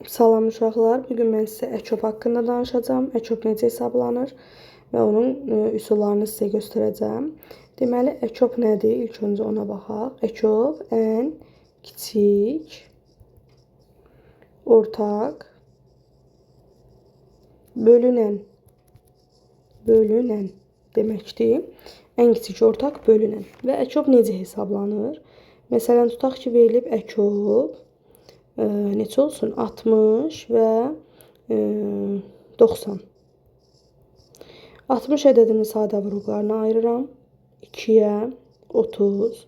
Salam uşaqlar, bugün mən sizə əkop haqqında danışacağım. Əkop necə hesablanır və onun üsullarını sizə göstərəcəm. Deməli, əkop nədir? İlk öncə ona baxaq. Əkop ən kiçik ortaq bölünən deməkdir. Ən kiçik ortaq bölünən. Və əkop necə hesablanır? Məsələn, tutaq ki, verilib əkop neçə olsun? 60 və 90. 60 ədədini sadə vurğularına ayırıram. 2-yə 30,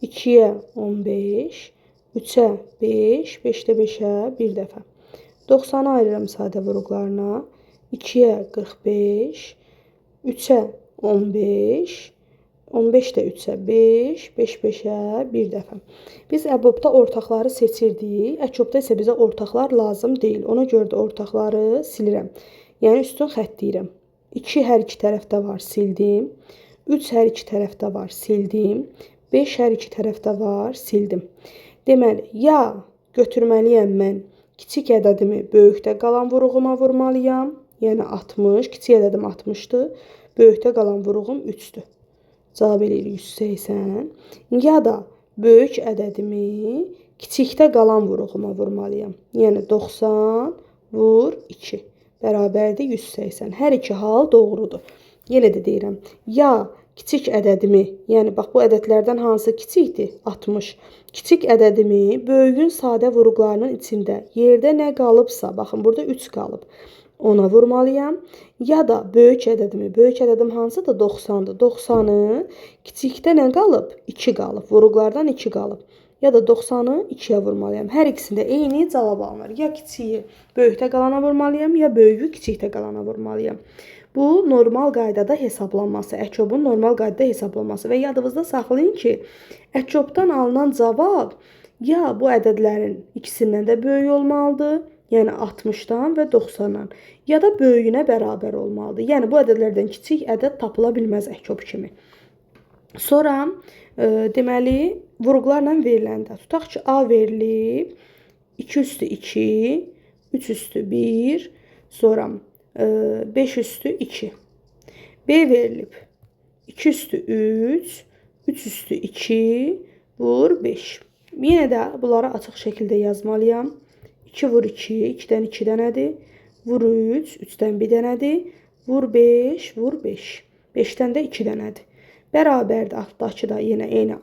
2-yə 15, 3-ə 5, 5-də 5-ə bir dəfə. 90-ı ayırıram sadə vurğularına. 2-yə 45, 3-ə 15, 15-də 3-ə 5, 5-5-ə bir dəfə. Biz əbobda ortaqları seçirdik. Əkobda isə bizə ortaqlar lazım deyil. Ona görə də ortaqları silirəm. Yəni üstün xəttləyirəm. 2 hər iki tərəfdə var, sildim. 3 hər iki tərəfdə var, sildim. 5 hər iki tərəfdə var, sildim. Deməli, ya götürməliyəm mən kiçik ədədimi böyükdə qalan vurğuma vurmalıyam. Yəni 60, kiçik ədədim 60-dır. Böyükdə qalan vurğum 3-dür. Cavab eləyir 180. Ya da böyük ədədimi kiçikdə qalan vurğuma vurmalıyam. Yəni 90 vur 2 bərabərdir 180. Hər iki hal doğrudur. Yenə də deyirəm. Ya kiçik ədədimi, yəni bax bu ədədlərdən hansı kiçikdir? 60. Kiçik ədədimi böyüyün sadə vurğularının içində yerdə nə qalıbsa, baxın burada 3 qalıb. Ona vurmalıyam. Ya da böyük ədədimi, böyük ədədim hansıdır? 90-dır. 90-ı kiçikdə nə qalıb? 2 qalıb. Vurğulardan 2 qalıb. Ya da 90-ı 2-yə vurmalıyam. Hər ikisində eyni cavab alınır. Ya kiçiyi böyükdə qalana vurmalıyam, ya böyüyü kiçikdə qalana vurmalıyam. Bu normal qaydada hesablanması, əkobun normal qaydada hesablanması və yadınızda saxlayın ki, əkobdan alınan cavab ya bu ədədlərin ikisindən də böyük olmalıdır, yəni 60-dan və 90-dan, ya da böyüyünə bərabər olmalıdır. Yəni bu ədədlərdən kiçik ədəd tapıla bilməz əkob kimi. Sonra deməli vurğularla veriləndə tutaq ki, A verilib 2 üstü 2, 3 üstü 1, sonra 5 üstü 2. B verilib 2 üstü 3, 3 üstü 2, vur 5. Yenə də bunları açıq şəkildə yazmalıyam. 2 vur 2, 2-dən 2 dənədir. Vur 3, 3-dən 1 dənədir. Vur 5, vur 5. 5-dən də 2 dənədir. Bərabərdir, altdakı da yenə eyni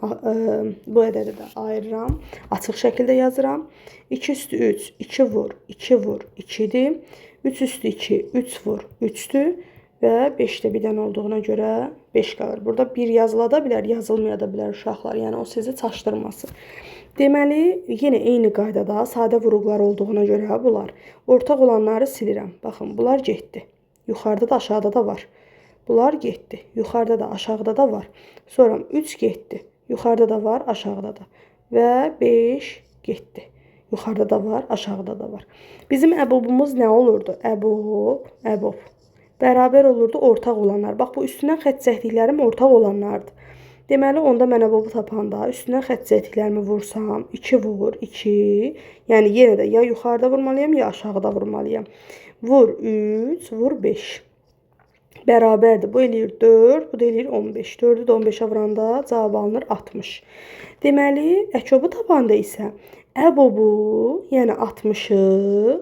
bu ədədi də ayırıram. Açıq şəkildə yazıram. 2 üstü 3, 2 vur, 2 vur, 2-dir. 3 üstü 2, 3 vur, 3-dür. Və 5-də 1 dənə olduğuna görə 5 qalır. Burada 1 yazıla da bilər, yazılmaya da bilər uşaqlar. Yəni o sizi çaşdırmasın. Deməli, yenə eyni qaydada sadə vurğular olduğuna görə bunlar. Ortaq olanları silirəm. Baxın, bunlar getdi. Yuxarıda da, aşağıda da var. Bunlar getdi. Yuxarıda da, aşağıda da var. Sonra 3 getdi. Yuxarıda da var, aşağıda da. Və 5 getdi. Yuxarıda da var, aşağıda da var. Bizim əbobumuz nə olurdu? Əbob. Bərabər olurdu ortaq olanlar. Bax, bu üstündən xətt çəkdiklərim ortaq olanlardır. Deməli, onda mən əbobu tapanda üstündən xətt çəkdiklərimi vursam, 2 vur, 2. Yəni, yenə də ya yuxarıda vurmalıyam, ya aşağıda vurmalıyam. Vur 3, vur 5. Bərabərdir. Bu eləyir 4, bu da eləyir 15. 4-ü də 15-ə vuranda cavab alınır 60. Deməli, əkobu tapanda isə əbobu, yəni 60-ı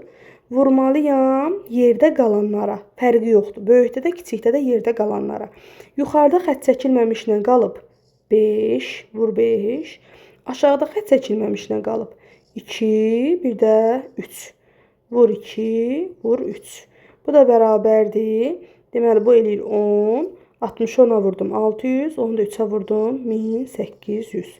vurmalıyam yerdə qalanlara. Fərqi yoxdur. Böyükdə də, kiçikdə də yerdə qalanlara. Yuxarıda xətt çəkilməmişlə qalıb 5, vur 5. Aşağıda xətt çəkilməmişlə qalıb 2, bir də 3. Vur 2, vur 3. Bu da bərabərdir. Deməli, bu eləyir 10. 60-ı 10-a vurdum 600, onu da 3-ə vurdum 1800.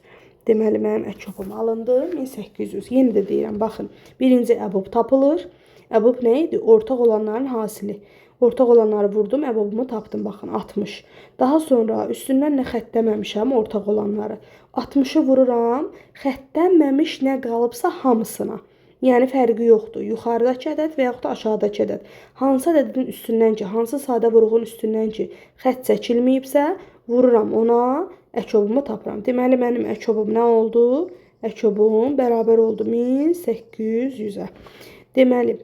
Deməli, mənim əkobum alındı 1800. Yenə də deyirəm, baxın, birinci əbob tapılır. Əbob nə idi? Ortaq olanların hasili. Ortaq olanları vurdum, əbobumu tapdım, baxın, 60. Daha sonra üstündən nə xəttləməmişəm ortaq olanları. 60-ı vururam, xəttənməmiş nə qalıbsa hamısına. Yəni fərqi yoxdur. Yuxarıdakı ədəd və yaxud da aşağıdakı ədəd. Hansı ədədin üstündən ki, hansı sadə vurğunun üstündən ki, xətt çəkilməyibsə, vururam ona, əkobumu tapıram. Deməli, mənim əkobum nə oldu? Əkobum bərabər oldu 1800-ə. Deməli,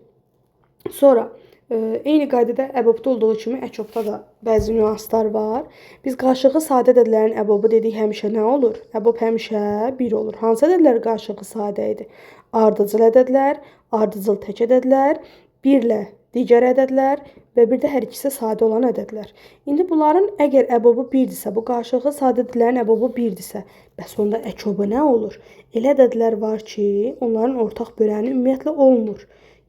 sonra eyni qaydada əbobda olduğu kimi əkobda da bəzi nüanslar var. Biz qarşılıqlı sadə ədədlərin əbobu dedik həmişə nə olur? Əbob həmişə 1 olur. Hansı ədədlər qarşılıqlı sadə idi? Ardıcıl ədədlər, ardıcıl tək ədədlər, 1 ilə digər ədədlər və bir də hər ikisi sadə olan ədədlər. İndi bunların əgər əbobu 1-dirsə, bu qarşılıqlı sadə ədədlərin əbobu 1-dirsə, bəs onda əkobu nə olur? Elə ədədlər var ki, onların ortaq böləni ümumiyyətlə olmur.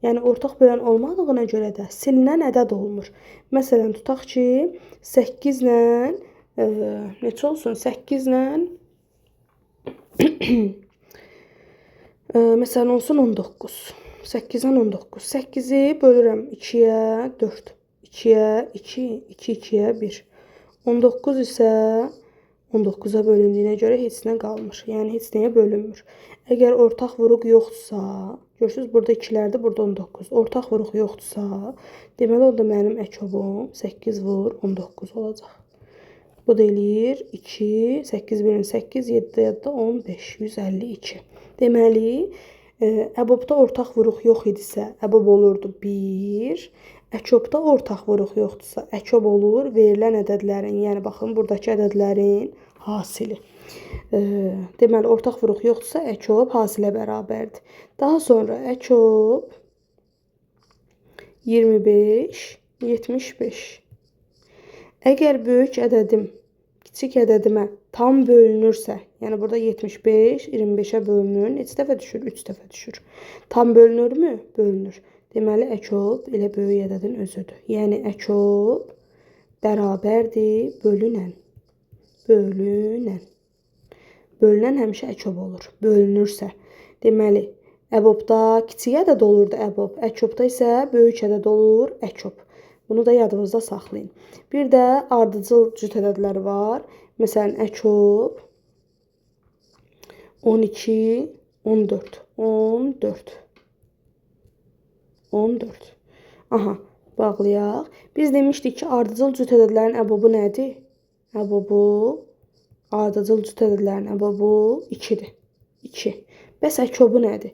Yəni, ortaq bölən olmadığına görə də silinən ədəd olmur. Məsələn, tutaq ki, 8 ilə, neçə olsun? 8 ilə, məsələn, olsun 19. 8-dən 19. 8-i bölürəm 2-yə 4. 2-yə 2, 2-2-yə 1. 19 isə 19-a bölündüyünə görə heç nə qalmır. Yəni, heç nəyə bölünmür. Əgər ortaq vuruq yoxdursa, görürsünüz, burada 2-lərdir, burada 19. Ortaq vuruq yoxdursa, deməli, onda mənim əkobum 8 vur 19 olacaq. Bu da eləyir 2, 8 bölün 8, 7, 7, 15, 152. Deməli, əbobda ortaq vuruq yox idisə, əbob olurdu 1. Əkobda ortaq vuruq yoxdursa, əkob olur verilən ədədlərin, yəni baxın, buradakı ədədlərin hasili. Deməli, ortaq vuruq yoxdursa, əkob hasilə bərabərdir. Daha sonra əkob 25, 75. Əgər böyük ədədim kiçik ədədimə tam bölünürsə, yəni burada 75, 25-ə bölünür, neçə dəfə düşür? 3 dəfə düşür. Tam bölünürmü? Bölünür. Deməli, əkob elə böyük ədədin özüdür. Yəni, əkob bərabərdir bölünən. Bölünən. Bölünən həmişə əkob olur. Bölünürsə. Deməli, əbobda kiçik ədəd olurdu əbob. Əkobda isə böyük ədəd olur əkob. Bunu da yadınızda saxlayın. Bir də ardıcıl cüt ədədlər var. Məsələn, əkob 12, 14. 14. 14. Aha, bağlayaq. Biz demişdik ki, ardıcıl cüt ədədlərin əbobu nədir? Əbobu, ardıcıl cüt ədədlərin əbobu 2-dir. 2. Bəs əkobu nədir?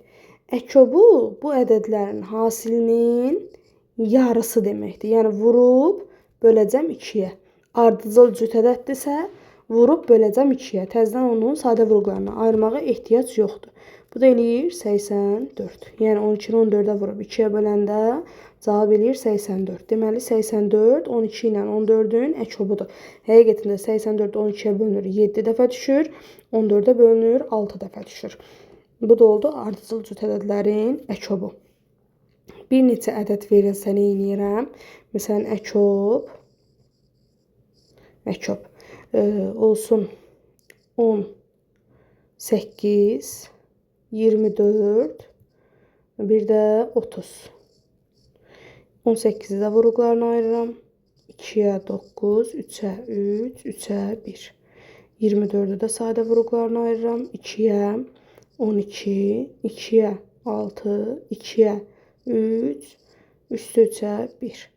Əkobu bu ədədlərin hasilinin yarısı deməkdir. Yəni, vurub böləcəm 2-yə. Ardıcıl cüt ədəddirsə, vurub böləcəm 2-yə. Təzədən onun sadə vuruqlarına ayırmağa ehtiyac yoxdur. Bu da eləyir 84. Yəni, 12-ni 14-ə vurub 2-yə böləndə cavab eləyir 84. Deməli, 84 12 ilə 14-ün əkobudur. Həqiqətində 84 12-yə bölünür 7 dəfə düşür, 14-ə bölünür 6 dəfə düşür. Bu da oldu ardıcıl cüt ədədlərin əkobu. Bir neçə ədəd verilsə nə edirəm? Məsələn, əkob olsun 18, 24, bir də 30. 18-i də vuruqlarına ayırıram. 2-yə 9, 3-ə 3, 3-ə 1. 24-ü də sadə vuruqlarına ayırıram. 2-yə 12, 2-yə 6, 2-yə 3, 3-ə 1.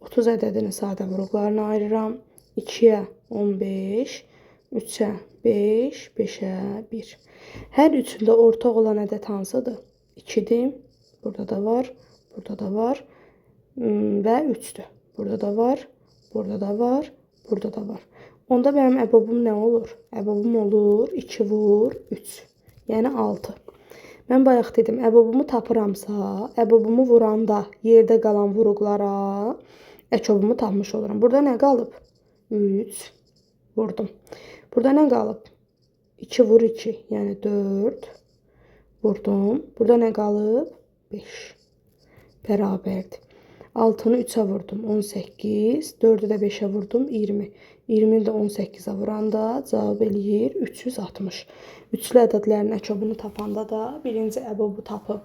30 ədədini sadə vuruqlarına ayırıram. 2-yə 15, 3-ə 5, 5-ə 1. Hər üçündə ortaq olan ədəd hansıdır? 2-dir. Burada da var, burada da var və 3-dür. Burada da var, burada da var, burada da var. Onda mənim əbobum nə olur? Əbobum olur 2 vur 3. Yəni 6. Mən bayaq dedim, əbobumu tapıramsa, əbobumu vuranda yerdə qalan vuruqlara əkobumu tapmış oluram. Burada nə qalıb? 3 vurdum. Burada nə qalıb? 2 vur 2, yəni 4 vurdum. Burada nə qalıb? 5. Bərabərdir. 6-nı 3-ə vurdum, 18. 4-ü də 5-ə vurdum, 20. 20-ni də 18-ə vuranda cavab eləyir 360. Üçlü ədədlərin əkobunu tapanda da birinci əbobu tapıb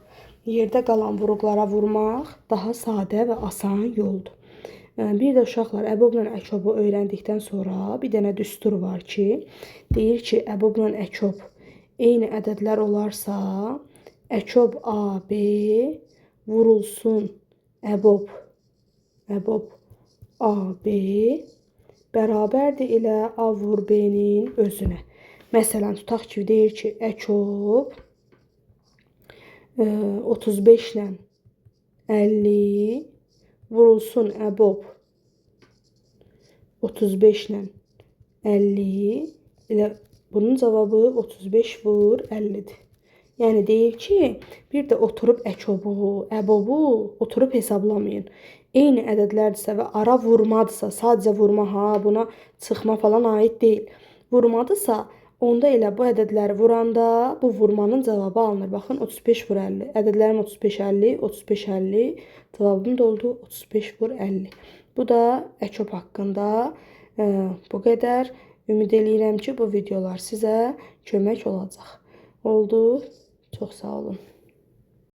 yerdə qalan vuruqlara vurmaq daha sadə və asan yoldur. Bir də uşaqlar, əbobla əkobu öyrəndikdən sonra bir dənə düstur var ki, deyir ki, əbobla əkob eyni ədədlər olarsa, əkob AB vurulsun əbob AB bərabərdir elə A vur B-nin özünə. Məsələn, tutaq ki, deyir ki, əkob 35 ilə 50 vurulsun əbob 35 ilə 50 elə bunun cavabı 35 vur 50'dir. Yəni deyir ki, bir də oturub əkobu, əbobu oturub hesablamayın. Eyni ədədlərdirsə və ara vurmadırsa, sadəcə vurma ha, buna çıxma falan aid deyil. Vurmadırsa, onda elə bu ədədləri vuranda bu vurmanın cavabı alınır. Baxın 35 vur 50. Ədədlərim 35 50, 35 50. Cavabım da oldu 35 vur 50. Bu da əkob haqqında bu qədər. Ümid eləyirəm ki, bu videolar sizə kömək olacaq. Oldu. Çox sağ olun.